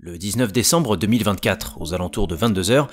Le 19 décembre 2024, aux alentours de 22 h,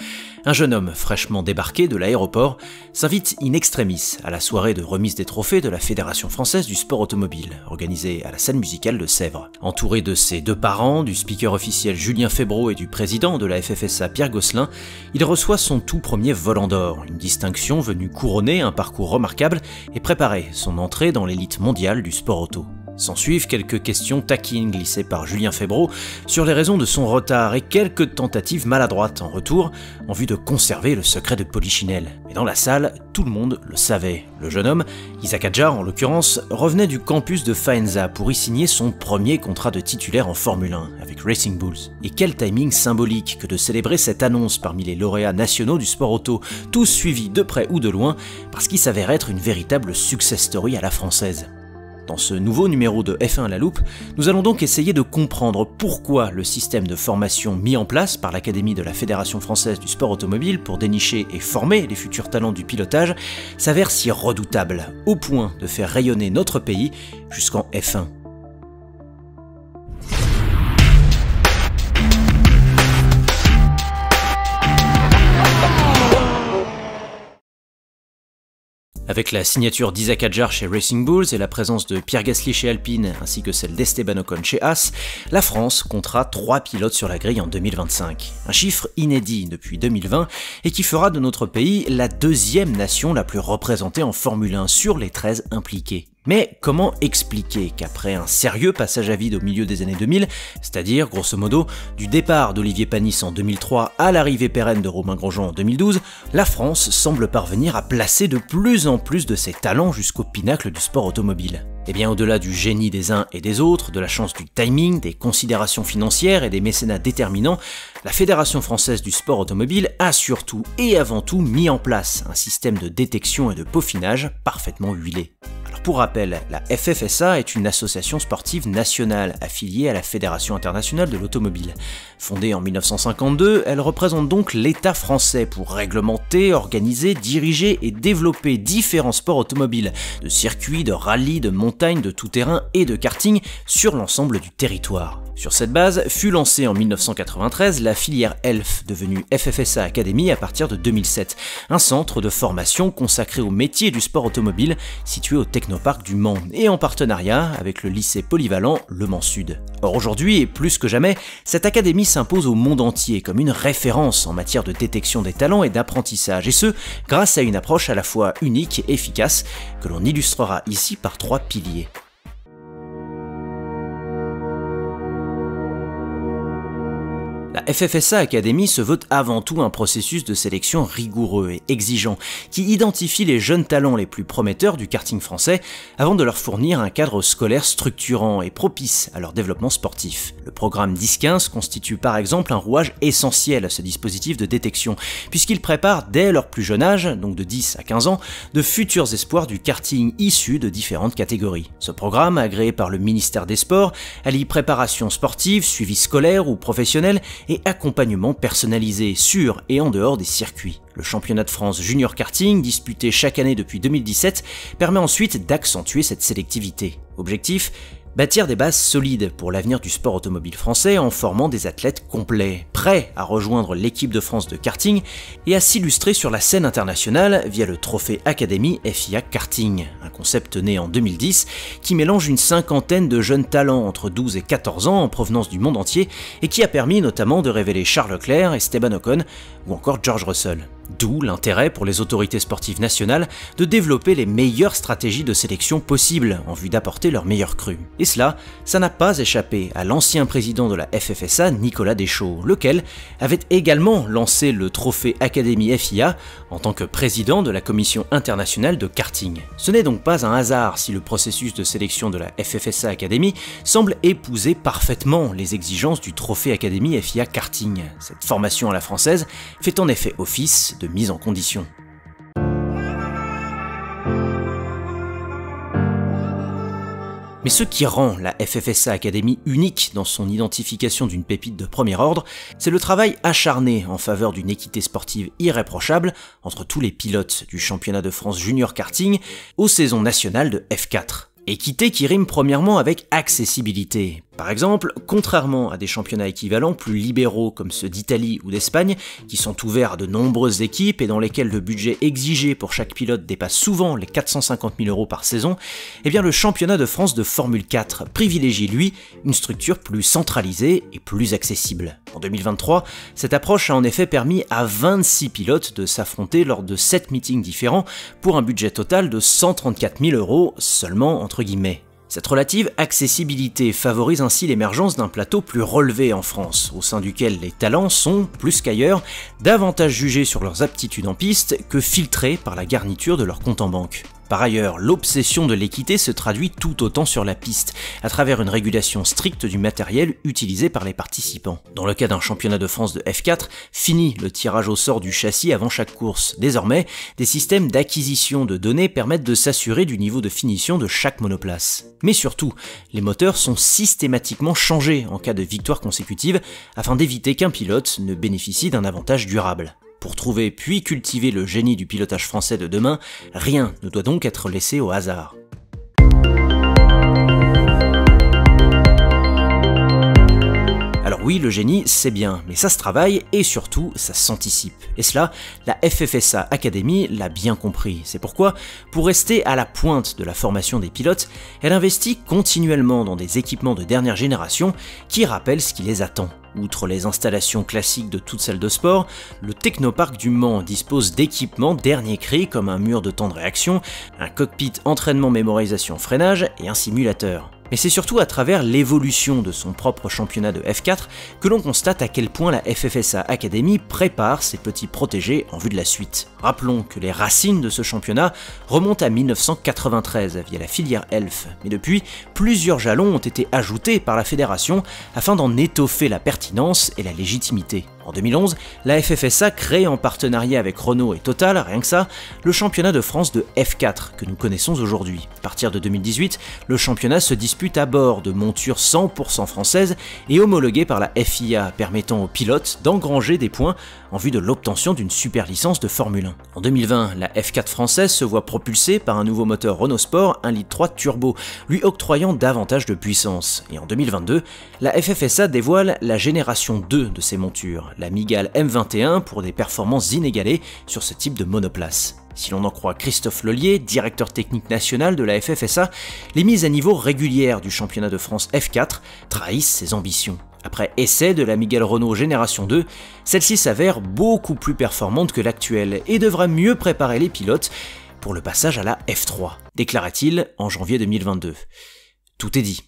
un jeune homme fraîchement débarqué de l'aéroport s'invite in extremis à la soirée de remise des trophées de la Fédération française du sport automobile, organisée à la salle musicale de Sèvres. Entouré de ses deux parents, du speaker officiel Julien Febvreau et du président de la FFSA Pierre Gosselin, il reçoit son tout premier volant d'or, une distinction venue couronner un parcours remarquable et préparer son entrée dans l'élite mondiale du sport auto. S'ensuivent quelques questions taquines glissées par Julien Febvreau sur les raisons de son retard et quelques tentatives maladroites en retour en vue de conserver le secret de Polichinelle. Mais dans la salle, tout le monde le savait. Le jeune homme, Isaac Adjar en l'occurrence, revenait du campus de Faenza pour y signer son premier contrat de titulaire en Formule 1 avec Racing Bulls. Et quel timing symbolique que de célébrer cette annonce parmi les lauréats nationaux du sport auto, tous suivis de près ou de loin, parce qu'il s'avère être une véritable success story à la française. Dans ce nouveau numéro de F1 à la loupe, nous allons donc essayer de comprendre pourquoi le système de formation mis en place par l'Académie de la Fédération française du sport automobile pour dénicher et former les futurs talents du pilotage s'avère si redoutable, au point de faire rayonner notre pays jusqu'en F1. Avec la signature d'Isaac Adjar chez Racing Bulls et la présence de Pierre Gasly chez Alpine ainsi que celle d'Esteban Ocon chez Haas, la France comptera 3 pilotes sur la grille en 2025. Un chiffre inédit depuis 2020 et qui fera de notre pays la deuxième nation la plus représentée en Formule 1 sur les 13 impliqués. Mais comment expliquer qu'après un sérieux passage à vide au milieu des années 2000, c'est-à-dire, grosso modo, du départ d'Olivier Panis en 2003 à l'arrivée pérenne de Romain Grosjean en 2012, la France semble parvenir à placer de plus en plus de ses talents jusqu'au pinacle du sport automobile? Et bien au-delà du génie des uns et des autres, de la chance du timing, des considérations financières et des mécénats déterminants, la Fédération française du sport automobile a surtout et avant tout mis en place un système de détection et de peaufinage parfaitement huilé. Pour rappel, la FFSA est une association sportive nationale affiliée à la Fédération internationale de l'automobile. Fondée en 1952, elle représente donc l'État français pour réglementer, organiser, diriger et développer différents sports automobiles, de circuits, de rallyes, de montagnes, de tout-terrain et de karting sur l'ensemble du territoire. Sur cette base, fut lancée en 1993 la filière ELF, devenue FFSA Academy à partir de 2007, un centre de formation consacré au métier du sport automobile situé au Technoparc du Mans et en partenariat avec le lycée polyvalent Le Mans Sud. Or aujourd'hui, et plus que jamais, cette académie s'impose au monde entier comme une référence en matière de détection des talents et d'apprentissage, et ce, grâce à une approche à la fois unique et efficace que l'on illustrera ici par 3 piliers. La FFSA Academy se veut avant tout un processus de sélection rigoureux et exigeant qui identifie les jeunes talents les plus prometteurs du karting français avant de leur fournir un cadre scolaire structurant et propice à leur développement sportif. Le programme 10-15 constitue par exemple un rouage essentiel à ce dispositif de détection puisqu'il prépare dès leur plus jeune âge, donc de 10 à 15 ans, de futurs espoirs du karting issus de différentes catégories. Ce programme, agréé par le ministère des Sports, allie préparation sportive, suivi scolaire ou professionnel et accompagnement personnalisé sur et en dehors des circuits. Le championnat de France Junior Karting, disputé chaque année depuis 2017, permet ensuite d'accentuer cette sélectivité. Objectif : bâtir des bases solides pour l'avenir du sport automobile français en formant des athlètes complets, prêts à rejoindre l'équipe de France de karting et à s'illustrer sur la scène internationale via le trophée Academy FIA Karting, un concept né en 2010 qui mélange une cinquantaine de jeunes talents entre 12 et 14 ans en provenance du monde entier et qui a permis notamment de révéler Charles Leclerc, Esteban Ocon ou encore George Russell. D'où l'intérêt pour les autorités sportives nationales de développer les meilleures stratégies de sélection possibles en vue d'apporter leur meilleur cru. Et cela, ça n'a pas échappé à l'ancien président de la FFSA, Nicolas Deschaux, lequel avait également lancé le trophée Academy FIA en tant que président de la Commission internationale de karting. Ce n'est donc pas un hasard si le processus de sélection de la FFSA Academy semble épouser parfaitement les exigences du trophée Academy FIA Karting. Cette formation à la française fait en effet office de mise en condition. Mais ce qui rend la FFSA Academy unique dans son identification d'une pépite de premier ordre, c'est le travail acharné en faveur d'une équité sportive irréprochable entre tous les pilotes du championnat de France Junior Karting aux saisons nationales de F4. Équité qui rime premièrement avec accessibilité. Par exemple, contrairement à des championnats équivalents plus libéraux comme ceux d'Italie ou d'Espagne, qui sont ouverts à de nombreuses équipes et dans lesquels le budget exigé pour chaque pilote dépasse souvent les 450 000 € par saison, eh bien le championnat de France de Formule 4 privilégie lui une structure plus centralisée et plus accessible. En 2023, cette approche a en effet permis à 26 pilotes de s'affronter lors de 7 meetings différents pour un budget total de 134 000 € seulement entre guillemets. Cette relative accessibilité favorise ainsi l'émergence d'un plateau plus relevé en France, au sein duquel les talents sont, plus qu'ailleurs, davantage jugés sur leurs aptitudes en piste que filtrés par la garniture de leur compte en banque. Par ailleurs, l'obsession de l'équité se traduit tout autant sur la piste, à travers une régulation stricte du matériel utilisé par les participants. Dans le cas d'un championnat de France de F4, fini le tirage au sort du châssis avant chaque course. Désormais, des systèmes d'acquisition de données permettent de s'assurer du niveau de finition de chaque monoplace. Mais surtout, les moteurs sont systématiquement changés en cas de victoire consécutive, afin d'éviter qu'un pilote ne bénéficie d'un avantage durable. Pour trouver puis cultiver le génie du pilotage français de demain, rien ne doit donc être laissé au hasard. Alors oui, le génie, c'est bien, mais ça se travaille et surtout, ça s'anticipe. Et cela, la FFSA Academy l'a bien compris. C'est pourquoi, pour rester à la pointe de la formation des pilotes, elle investit continuellement dans des équipements de dernière génération qui rappellent ce qui les attend. Outre les installations classiques de toute salle de sport, le Technoparc du Mans dispose d'équipements dernier cri comme un mur de temps de réaction, un cockpit entraînement mémorisation freinage et un simulateur. Mais c'est surtout à travers l'évolution de son propre championnat de F4 que l'on constate à quel point la FFSA Academy prépare ses petits protégés en vue de la suite. Rappelons que les racines de ce championnat remontent à 1993 via la filière Elf, mais depuis, plusieurs jalons ont été ajoutés par la fédération afin d'en étoffer la pertinence et la légitimité. En 2011, la FFSA crée en partenariat avec Renault et Total, rien que ça, le championnat de France de F4 que nous connaissons aujourd'hui. À partir de 2018, le championnat se dispute à bord de montures 100% françaises et homologuées par la FIA, permettant aux pilotes d'engranger des points en vue de l'obtention d'une super licence de Formule 1. En 2020, la F4 française se voit propulsée par un nouveau moteur Renault Sport 1,3 litre turbo, lui octroyant davantage de puissance. Et en 2022, la FFSA dévoile la génération 2 de ces montures, la Mygale M21 pour des performances inégalées sur ce type de monoplace. Si l'on en croit Christophe Lollier, directeur technique national de la FFSA, les mises à niveau régulières du championnat de France F4 trahissent ses ambitions. Après essai de la Mygale Renault Génération 2, celle-ci s'avère beaucoup plus performante que l'actuelle et devra mieux préparer les pilotes pour le passage à la F3, déclara-t-il en janvier 2022. Tout est dit.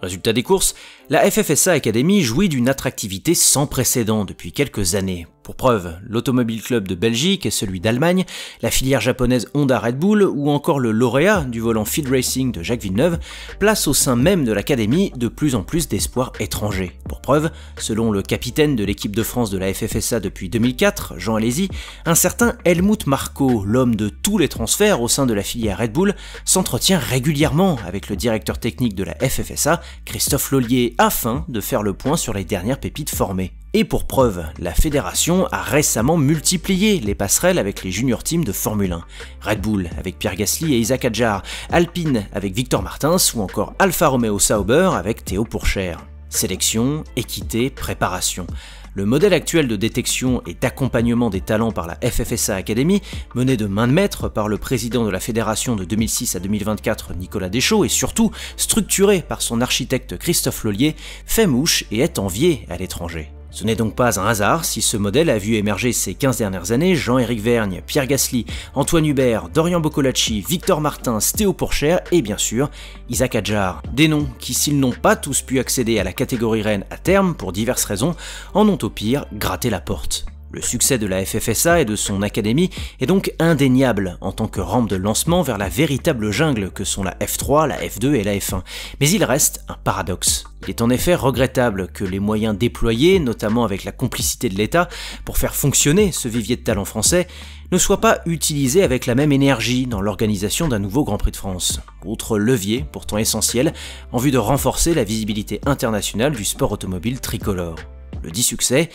Résultat des courses, la FFSA Academy jouit d'une attractivité sans précédent depuis quelques années. Pour preuve, l'Automobile Club de Belgique et celui d'Allemagne, la filière japonaise Honda Red Bull ou encore le lauréat du volant Field Racing de Jacques Villeneuve placent au sein même de l'académie de plus en plus d'espoirs étrangers. Pour preuve, selon le capitaine de l'équipe de France de la FFSA depuis 2004, Jean Alesi, un certain Helmut Marko, l'homme de tous les transferts au sein de la filière Red Bull, s'entretient régulièrement avec le directeur technique de la FFSA, Christophe Lollier, afin de faire le point sur les dernières pépites formées. Et pour preuve, la fédération a récemment multiplié les passerelles avec les junior teams de Formule 1. Red Bull avec Pierre Gasly et Isaac Hadjar, Alpine avec Victor Martins ou encore Alfa Romeo Sauber avec Théo Pourchaire. Sélection, équité, préparation. Le modèle actuel de détection et d'accompagnement des talents par la FFSA Academy, mené de main de maître par le président de la fédération de 2006 à 2024 Nicolas Deschaux et surtout structuré par son architecte Christophe Lollier, fait mouche et est envié à l'étranger. Ce n'est donc pas un hasard si ce modèle a vu émerger ces 15 dernières années Jean-Éric Vergne, Pierre Gasly, Antoine Hubert, Dorian Boccolacci, Victor Martins, Théo Pourchaire et bien sûr Isaac Hadjar. Des noms qui, s'ils n'ont pas tous pu accéder à la catégorie reine à terme pour diverses raisons, en ont au pire gratté la porte. Le succès de la FFSA et de son académie est donc indéniable en tant que rampe de lancement vers la véritable jungle que sont la F3, la F2 et la F1. Mais il reste un paradoxe. Il est en effet regrettable que les moyens déployés, notamment avec la complicité de l'État, pour faire fonctionner ce vivier de talent français, ne soient pas utilisés avec la même énergie dans l'organisation d'un nouveau Grand Prix de France. Autre levier, pourtant essentiel, en vue de renforcer la visibilité internationale du sport automobile tricolore. Le dit succès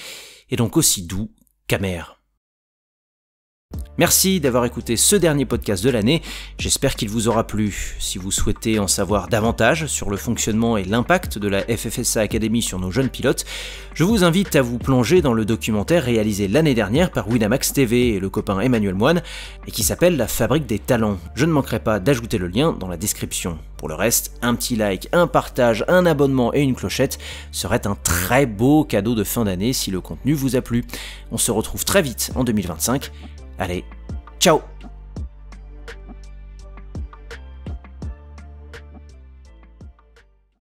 est donc aussi doux qu'amer. Merci d'avoir écouté ce dernier podcast de l'année, j'espère qu'il vous aura plu. Si vous souhaitez en savoir davantage sur le fonctionnement et l'impact de la FFSA Academy sur nos jeunes pilotes, je vous invite à vous plonger dans le documentaire réalisé l'année dernière par Winamax TV et le copain Emmanuel Moine, et qui s'appelle La Fabrique des Talents. Je ne manquerai pas d'ajouter le lien dans la description. Pour le reste, un petit like, un partage, un abonnement et une clochette serait un très beau cadeau de fin d'année si le contenu vous a plu. On se retrouve très vite en 2025. Allez, ciao!